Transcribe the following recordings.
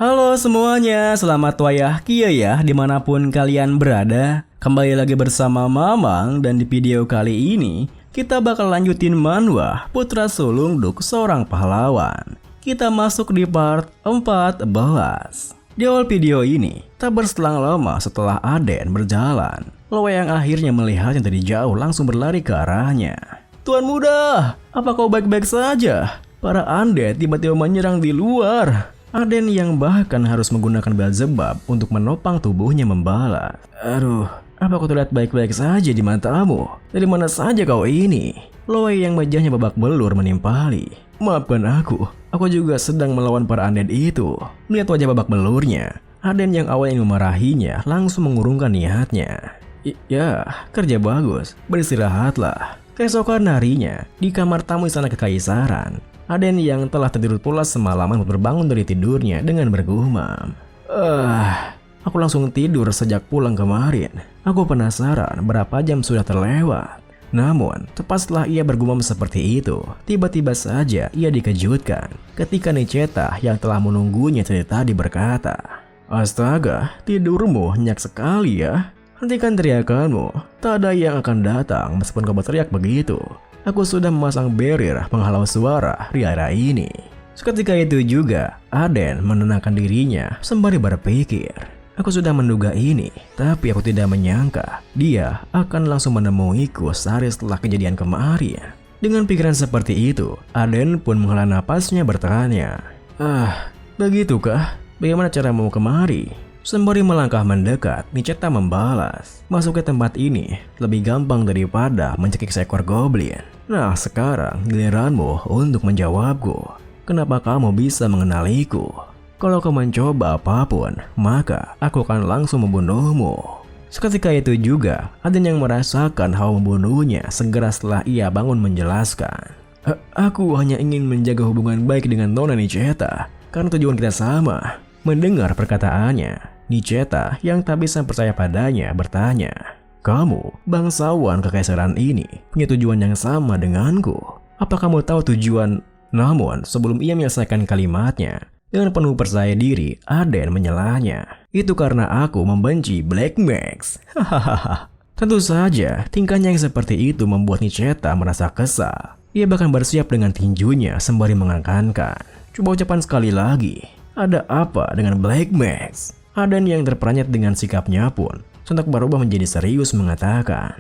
Halo semuanya, selamat wayah kia ya dimanapun kalian berada. Kembali lagi bersama Mamang dan di video kali ini kita bakal lanjutin manhwa Putra Sulung Duk Seorang Pahlawan. Kita masuk di part 14. Di awal video ini, tak berselang lama setelah Aden berjalan, Loe yang akhirnya melihatnya dari jauh langsung berlari ke arahnya. Tuan muda, apa kau baik-baik saja? Para undead tiba-tiba menyerang di luar. Aden yang bahkan harus menggunakan Beelzebub untuk menopang tubuhnya membalas. Aduh, apa kau terlihat baik-baik saja di matamu? Dari mana saja kau ini? Loe yang wajahnya babak belur menimpali. Maafkan aku juga sedang melawan para undead itu. Melihat wajah babak belurnya, Aden yang awalnya memarahinya langsung mengurungkan niatnya. Ya, kerja bagus, beristirahatlah. Keesokan harinya, di kamar tamu istana kekaisaran, Aden yang telah tertidur pulas semalaman berbangun dari tidurnya dengan bergumam. Aku langsung tidur sejak pulang kemarin. Aku penasaran berapa jam sudah terlewat. Namun, tepat setelah ia bergumam seperti itu, tiba-tiba saja ia dikejutkan ketika Niceta yang telah menunggunya dari tadi berkata, "Astaga, tidurmu nyenyak sekali ya. Hentikan teriakanmu, tak ada yang akan datang meskipun kau berteriak begitu. Aku sudah memasang barrier penghalau suara di area ini." Seketika itu juga, Aden menenangkan dirinya sembari berpikir. Aku sudah menduga ini, tapi aku tidak menyangka dia akan langsung menemuiku sehari setelah kejadian kemarin. Dengan pikiran seperti itu, Aden pun menghela napasnya bertanya, begitukah? Bagaimana caramu kemari? Sembari melangkah mendekat, Niceta membalas, "Masuk ke tempat ini lebih gampang daripada mencekik seekor goblin. Nah, sekarang giliranmu untuk menjawabku. Kenapa kamu bisa mengenaliku? Kalau kau mencoba apapun, maka aku akan langsung membunuhmu." Seketika itu juga, Aden yang merasakan hawa membunuhnya segera setelah ia bangun menjelaskan, Aku hanya ingin menjaga hubungan baik dengan Nona Niceta, karena tujuan kita sama." Mendengar perkataannya, Niceta yang tak bisa percaya padanya bertanya, "Kamu, bangsawan kekaisaran ini, punya tujuan yang sama denganku. Apa kamu tahu tujuan?" Namun, sebelum ia menyelesaikan kalimatnya, dengan penuh percaya diri, Aden menyelanya, "Itu karena aku membenci Black Max." Hahaha. Tentu saja, tingkahnya yang seperti itu membuat Niceta merasa kesal. Ia bahkan bersiap dengan tinjunya sembari mengangkankan. "Coba ucapan sekali lagi. Ada apa dengan Black Max?" Aden yang terperanyat dengan sikapnya pun sontak berubah menjadi serius mengatakan,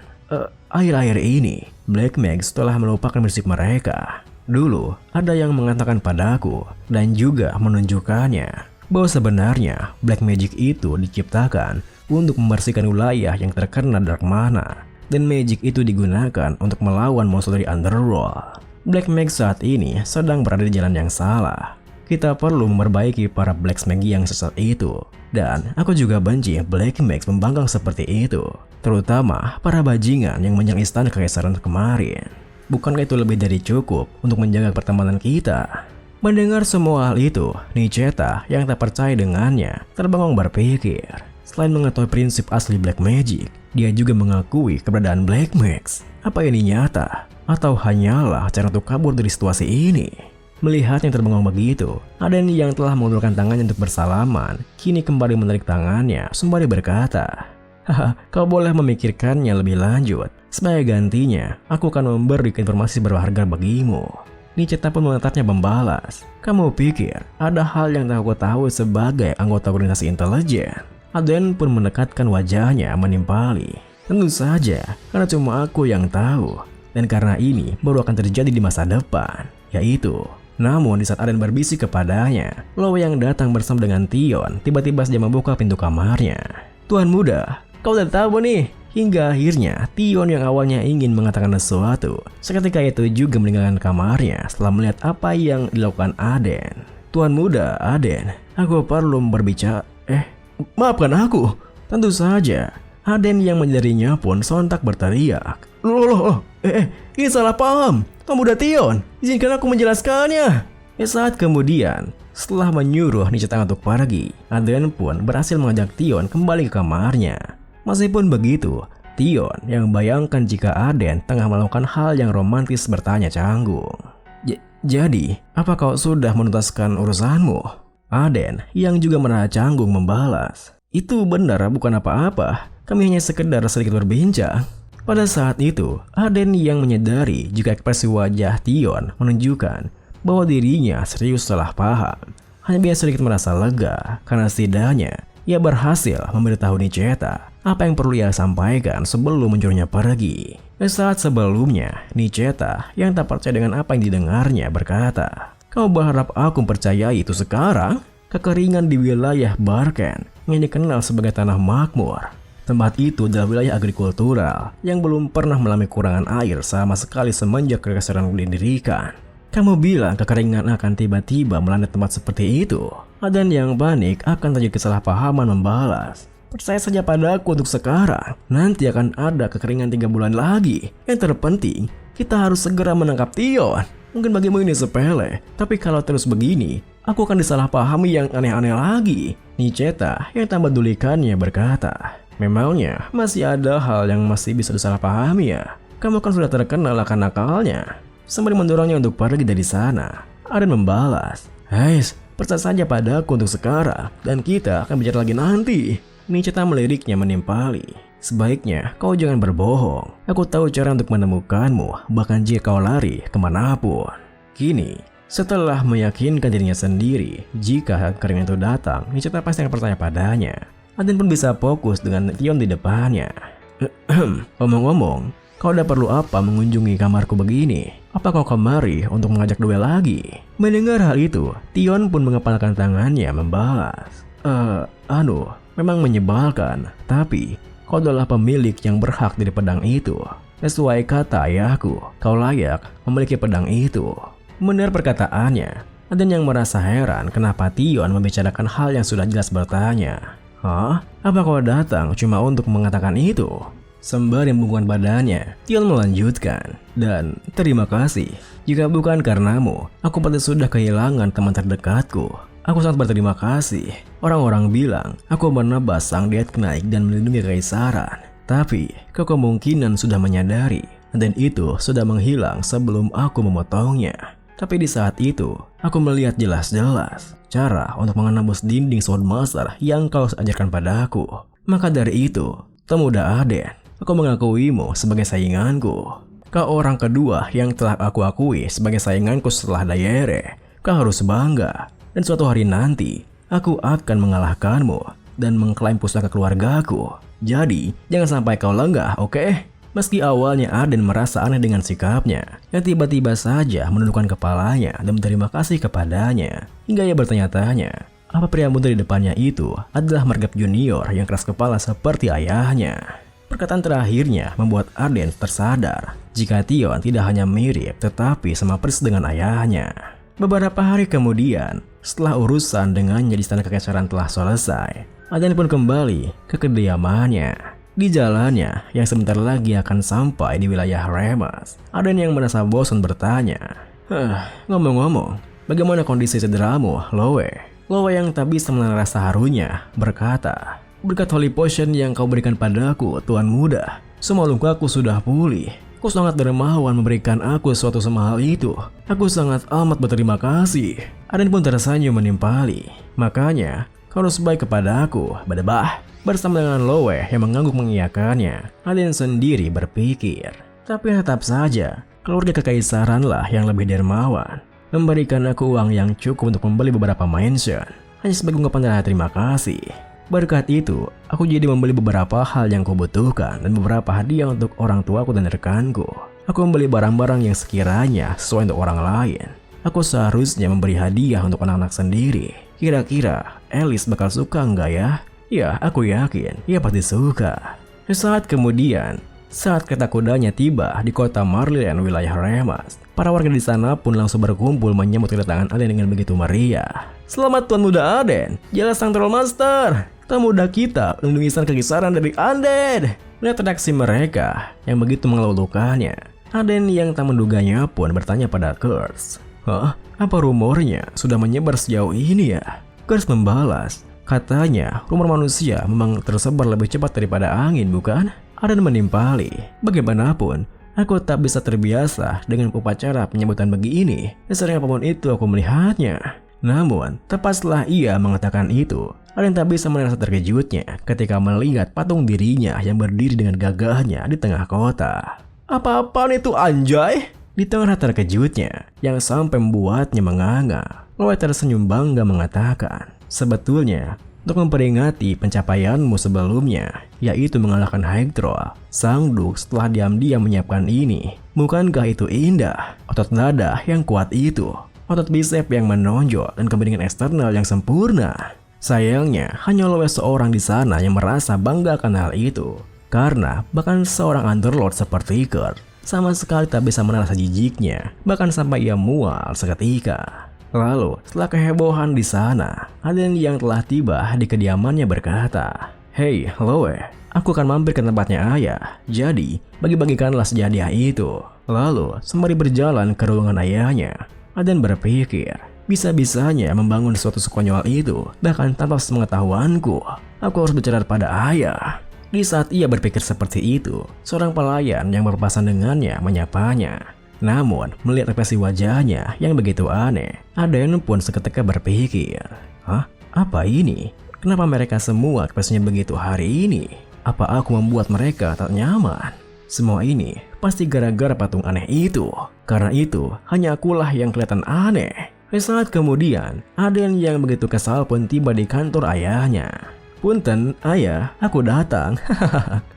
Akhir-akhir ini, Black Max telah melupakan prinsip mereka. Dulu, ada yang mengatakan padaku dan juga menunjukkannya bahwa sebenarnya Black Magic itu diciptakan untuk membersihkan wilayah yang terkena Dark Mana, dan magic itu digunakan untuk melawan monster dari Underworld. Black Max saat ini sedang berada di jalan yang salah. Kita perlu memperbaiki para Black Magi yang sesat itu. Dan aku juga benci Black Max membangkang seperti itu, terutama para bajingan yang menyerang istana kekaisaran kemarin. Bukankah itu lebih dari cukup untuk menjaga pertemanan kita? Mendengar semua hal itu, Niceta yang tak percaya dengannya terbangun berpikir. Selain mengetahui prinsip asli Black Magic, dia juga mengakui keberadaan Black Max. Apa ini nyata? Atau hanyalah cara untuk kabur dari situasi ini? Melihatnya terbengong begitu, Aden yang telah mengulurkan tangannya untuk bersalaman, kini kembali menarik tangannya sembari berkata, Kau boleh memikirkannya lebih lanjut. Sebagai gantinya, aku akan memberi informasi berharga bagimu." Niceta pun menatapnya membalas, "Kamu pikir ada hal yang tak aku tahu sebagai anggota organisasi intelijen?" Aden pun mendekatkan wajahnya menimpali. "Tentu saja, karena cuma aku yang tahu. Dan karena ini baru akan terjadi di masa depan, yaitu..." Namun di saat Aden berbisik kepadanya, Loe yang datang bersama dengan Tion tiba-tiba saja membuka pintu kamarnya. "Tuan muda, kau udah tahu nih?" Hingga akhirnya Tion yang awalnya ingin mengatakan sesuatu, seketika itu juga meninggalkan kamarnya setelah melihat apa yang dilakukan Aden. "Tuan muda, Aden, aku perlu berbicara." Maafkan aku." Tentu saja, Aden yang menyadarinya pun sontak berteriak, Loh, ini salah paham. Tuan muda Tion, izinkan aku menjelaskannya." Saat kemudian, setelah menyuruh Niceta untuk pergi, Aden pun berhasil mengajak Tion kembali ke kamarnya. Meskipun begitu, Tion yang membayangkan jika Aden tengah melakukan hal yang romantis bertanya canggung, Jadi, apa kau sudah menuntaskan urusanmu?" Aden yang juga merasa canggung membalas, "Itu benar bukan apa-apa, kami hanya sekedar sedikit berbincang." Pada saat itu, Aden yang menyadari jika ekspresi wajah Tion menunjukkan bahwa dirinya serius salah paham. Hanya biasa sedikit merasa lega karena setidaknya ia berhasil memberitahu Nicheta apa yang perlu ia sampaikan sebelum menyuruhnya pergi. Saat sebelumnya, Nicheta yang tak percaya dengan apa yang didengarnya berkata, "Kau berharap aku percayai itu sekarang?" Kekeringan di wilayah Barken yang dikenal sebagai tanah makmur. Tempat itu adalah wilayah agrikultural yang belum pernah mengalami kekurangan air sama sekali semenjak kekaisaran didirikan. Kamu bilang kekeringan akan tiba-tiba melanda tempat seperti itu? Aden yang panik akan terjadi kesalahpahaman membalas, "Percaya saja padaku untuk sekarang. Nanti akan ada kekeringan 3 bulan lagi. Yang terpenting, kita harus segera menangkap Tion. Mungkin bagimu ini sepele, tapi kalau terus begini, aku akan disalahpahami yang aneh-aneh lagi." Nicheta yang tak pedulikannya berkata, "Memangnya masih ada hal yang masih bisa disalahpahami ya? Kamu kan sudah terkenal akan nakalnya." Sembari mendorongnya untuk pergi dari sana, Aden membalas, "Hei, percaya saja padaku untuk sekarang, dan kita akan bicara lagi nanti." Nicheta meliriknya menimpali, "Sebaiknya kau jangan berbohong. Aku tahu cara untuk menemukanmu, bahkan jika kau lari kemanapun." Kini, setelah meyakinkan dirinya sendiri jika kekeringan itu datang, Nicheta pasti akan percaya padanya. Aden pun bisa fokus dengan Tion di depannya. "Omong-omong, kau ada perlu apa mengunjungi kamarku begini? Apa kau kemari untuk mengajak duel lagi?" Mendengar hal itu, Tion pun mengepalkan tangannya membalas, memang menyebalkan, tapi kau adalah pemilik yang berhak dari pedang itu. Sesuai kata ayahku, kau layak memiliki pedang itu." Mendengar perkataannya, Aden yang merasa heran kenapa Tion membicarakan hal yang sudah jelas bertanya, "Hah? Apa kau datang cuma untuk mengatakan itu?" Sembari membungkukkan badannya, Tion melanjutkan, "Dan terima kasih. Jika bukan karenamu, aku pasti sudah kehilangan teman terdekatku. Aku sangat berterima kasih. Orang-orang bilang aku menebas sang diet naik dan melindungi kekaisaran. Tapi kau kemungkinan sudah menyadari, dan itu sudah menghilang sebelum aku memotongnya. Tapi di saat itu, aku melihat jelas-jelas cara untuk menembus dinding Swordmaster yang kau ajarkan padaku. Maka dari itu, Pemuda Aden, aku mengakuimu sebagai sainganku. Kau orang kedua yang telah aku akui sebagai sainganku setelah Dayere. Kau harus bangga, dan suatu hari nanti, aku akan mengalahkanmu dan mengklaim pusaka keluargaku. Jadi, jangan sampai kau lengah, oke?" Meski awalnya Aden merasa aneh dengan sikapnya, yang tiba-tiba saja menundukkan kepalanya dan berterima kasih kepadanya. Hingga ia bertanya-tanya, apa pria muda di depannya itu adalah Margap Junior yang keras kepala seperti ayahnya. Perkataan terakhirnya membuat Aden tersadar jika Tion tidak hanya mirip tetapi sama persis dengan ayahnya. Beberapa hari kemudian, setelah urusan dengannya di istana kekaisaran telah selesai, Aden pun kembali ke kediamannya. Di jalannya yang sebentar lagi akan sampai di wilayah Remas, Aden yang merasa bosan bertanya, "Ngomong-ngomong, bagaimana kondisi cederamu, Lowe?" Lowe yang tak bisa menahan rasa harunya berkata, "Berkat Holy Potion yang kau berikan padaku, Tuan Muda, semua lukaku sudah pulih. Kau sangat dermawan memberikan aku sesuatu semahal itu. Aku sangat amat berterima kasih." Aden pun tersenyum menimpali, "Makanya, kau harus baik kepada aku, Badabah." Bersama dengan Lowe yang mengangguk mengiyakannya, Aden sendiri berpikir, tapi tetap saja, keluarga kekaisaranlah yang lebih dermawan. Memberikan aku uang yang cukup untuk membeli beberapa mansion, hanya sebagai ungkapan terima kasih. Berkat itu, aku jadi membeli beberapa hal yang kubutuhkan dan beberapa hadiah untuk orang tuaku dan rekanku. Aku membeli barang-barang yang sekiranya sesuai untuk orang lain. Aku seharusnya memberi hadiah untuk anak-anak sendiri. Kira-kira Alice bakal suka enggak ya? Ya, aku yakin ia pasti suka. Saat kemudian, saat kereta kudanya tiba di kota Marlian wilayah Remas, para warga di sana pun langsung berkumpul menyambut kedatangan Aden dengan begitu meriah. "Selamat Tuan Muda Aden, jelas sang Trollmaster. Tuan Muda kita melindungi sang kekaisaran dari Undead." Melihat reaksi mereka yang begitu mengelulukannya, Aden yang tak menduganya pun bertanya pada Kurtz, "Hah? Apa rumornya sudah menyebar sejauh ini ya?" Kurtz membalas, "Katanya rumor manusia memang tersebar lebih cepat daripada angin, bukan?" Aden menimpali, "Bagaimanapun, aku tak bisa terbiasa dengan upacara penyambutan begini. Sering apapun itu aku melihatnya." Namun, tepat setelah ia mengatakan itu, Aden tak bisa merasa terkejutnya ketika melihat patung dirinya yang berdiri dengan gagahnya di tengah kota. Apa-apaan itu anjay? Di tengah terkejutnya, yang sampai membuatnya menganga, Loe tersenyum bangga mengatakan, sebetulnya, untuk memperingati pencapaianmu sebelumnya, yaitu mengalahkan Hector, sang Duk setelah diam-diam menyiapkan ini. Bukankah itu indah? Otot dada yang kuat itu, otot bisep yang menonjol, dan kebeningan eksternal yang sempurna. Sayangnya, hanya Loe seorang di sana yang merasa bangga akan hal itu. Karena bahkan seorang underlord seperti Kurt sama sekali tak bisa menahan rasa jijiknya, bahkan sampai ia mual seketika. Lalu, setelah kehebohan di sana, Aden yang telah tiba di kediamannya berkata, "Hei, Loe, aku akan mampir ke tempatnya ayah. Jadi, bagi-bagikanlah sejadiah itu." Lalu, sembari berjalan ke ruangan ayahnya, Aden berpikir, bisa-bisanya membangun suatu sekonyol itu, bahkan tanpa sepengetahuanku. Aku harus bicara pada ayah. Di saat ia berpikir seperti itu, seorang pelayan yang berpapasan dengannya menyapanya. Namun, melihat ekspresi wajahnya yang begitu aneh, Aden pun seketika berpikir, "Hah? Apa ini? Kenapa mereka semua ekspresinya begitu hari ini? Apa aku membuat mereka tak nyaman? Semua ini pasti gara-gara patung aneh itu. Karena itu, hanya akulah yang kelihatan aneh." Saat kemudian, Aden yang begitu kesal pun tiba di kantor ayahnya. "Punten, ayah, aku datang.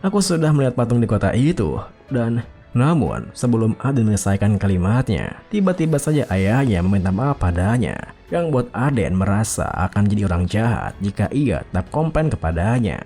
Aku sudah melihat patung di kota itu." Dan namun, sebelum Aden menyelesaikan kalimatnya, tiba-tiba saja ayahnya meminta maaf padanya, yang buat Aden merasa akan jadi orang jahat jika ia tak komplain kepadanya.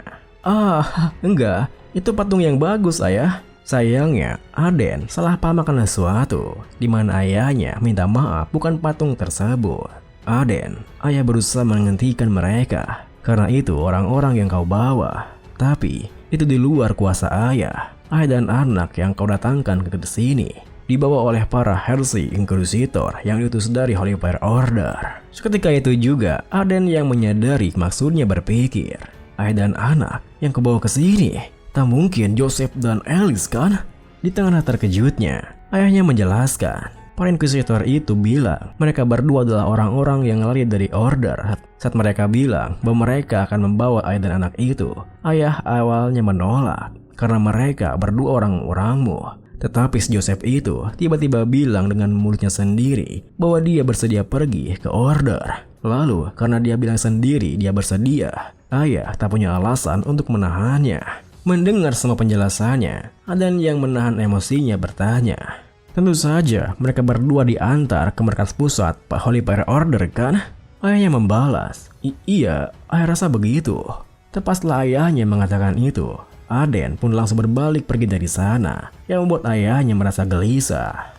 Enggak, itu patung yang bagus, ayah." Sayangnya, Aden salah paham akan sesuatu, di mana ayahnya minta maaf bukan patung tersebut. "Aden, ayah berusaha menghentikan mereka. Karena itu orang-orang yang kau bawa. Tapi, itu di luar kuasa ayah. Ayah dan anak yang kau datangkan ke sini dibawa oleh para Hersi Inquisitor yang diutus dari Holy Fire Order." Seketika itu juga, Aden yang menyadari maksudnya berpikir, ayah dan anak yang kau bawa ke sini, tak mungkin Joseph dan Alice kan? Di tengah terkejutnya, ayahnya menjelaskan, para Inquisitor itu bilang mereka berdua adalah orang-orang yang lari dari Order. Saat mereka bilang bahwa mereka akan membawa ayah dan anak itu, ayah awalnya menolak karena mereka berdua orang-orangmu. Tetapi si Joseph itu tiba-tiba bilang dengan mulutnya sendiri bahwa dia bersedia pergi ke Order. Lalu karena dia bilang sendiri dia bersedia, ayah tak punya alasan untuk menahannya. Mendengar semua penjelasannya, Aden yang menahan emosinya bertanya, "Tentu saja mereka berdua diantar ke markas pusat Pak Holy Fire Order kan?" Ayahnya membalas, Iya, ayah rasa begitu." Tepat setelah ayahnya mengatakan itu, Aden pun langsung berbalik pergi dari sana, yang membuat ayahnya merasa gelisah.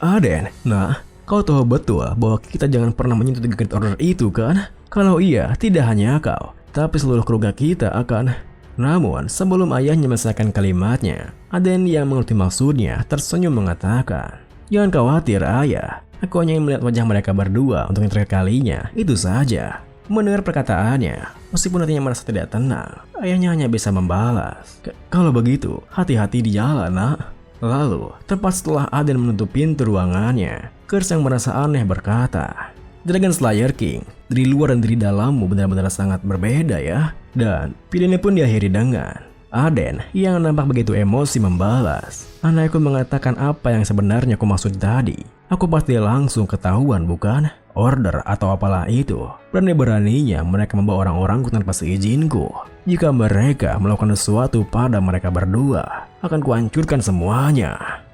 "Aden, nah, kau tahu betul bahwa kita jangan pernah menyentuh Great Order itu kan? Kalau iya, tidak hanya kau, tapi seluruh keluarga kita akan..." Namun, sebelum ayahnya menyelesaikan kalimatnya, Aden yang mengerti maksudnya tersenyum mengatakan, "Jangan khawatir ayah, aku hanya ingin melihat wajah mereka berdua untuk yang terakhir kalinya, itu saja." Mendengar perkataannya, meskipun hatinya merasa tidak tenang, ayahnya hanya bisa membalas, "Kalau begitu, hati-hati di jalan, nak." Lalu, tepat setelah Aden menutup pintu ruangannya, Kurt yang merasa aneh berkata, "Dragon Slayer King, dari luar dan dari dalammu benar-benar sangat berbeda ya." Dan pilihannya pun diakhiri dengan Aden yang nampak begitu emosi membalas, "Anakku mengatakan apa yang sebenarnya aku maksud tadi. Aku pasti langsung ketahuan bukan? Order atau apalah itu. Berani-beraninya mereka membawa orang-orangku tanpa seizinku. Jika mereka melakukan sesuatu pada mereka berdua, akan kuhancurkan semuanya."